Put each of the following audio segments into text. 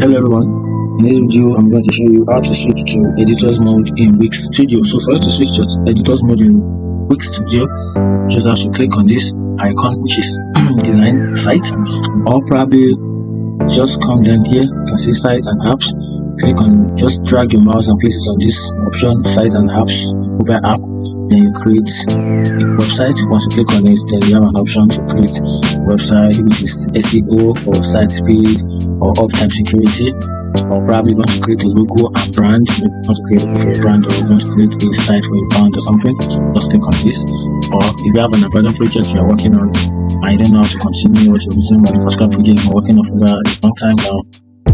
Hello everyone, in this video I'm going to show you how to switch to editor's mode in Wix Studio. So for you to switch to editor's mode in Wix Studio, you just have to click on this icon which is design site, or probably just come down here, you can see site and apps, click on, just drag your mouse and place it on this option, site and apps, mobile app. Then you create a website. Once you click on it, then you have an option to create a website, which is SEO or site speed or uptime security, or probably want to create a logo and brand. You want to create for a brand, or you want to create a site for a brand or something, just click on this. Or if you have an important project you are working on and you don't know how to continue or to resume on a particular project you're working on for a long time now,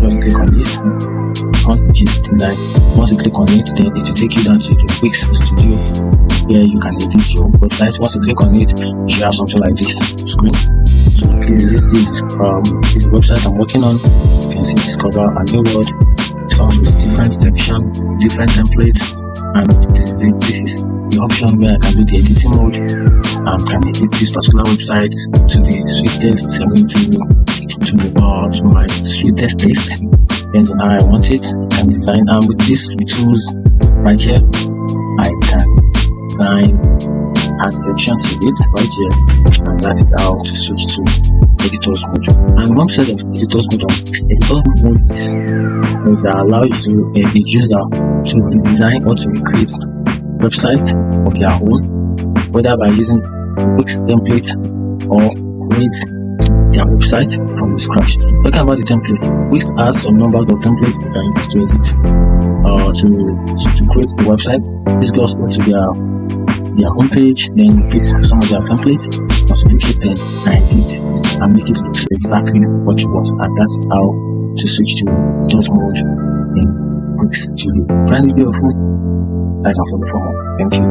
just click on this icon, which is design. Once you click on it, then it will take you down to the Wix Studio, where you can edit your website. Once you click on it, you should have something like this screen. So this is the website I'm working on. You can see discover a new word. It comes with different sections, different templates, and this is it. This is the option where I can do the editing mode and can edit this particular website to the sweetest, to my sweetest taste, depends on how I want it. I can design, and with these tools right here, I can design and sections to it right here, and that is how to switch to editor's mode. And one side of editor's mode is mode that allows you a user to redesign or to recreate website of their own, whether by using Wix template or create their website from the scratch. Talking about the templates, Wix has some numbers of templates that you can use to edit to create a website. This goes to their homepage, then you pick some of their templates, duplicate them and edit it and make it look exactly what you want, and that's how to switch to editor's mode in Wix Studio. Find this video helpful, like and follow for more. Thank you.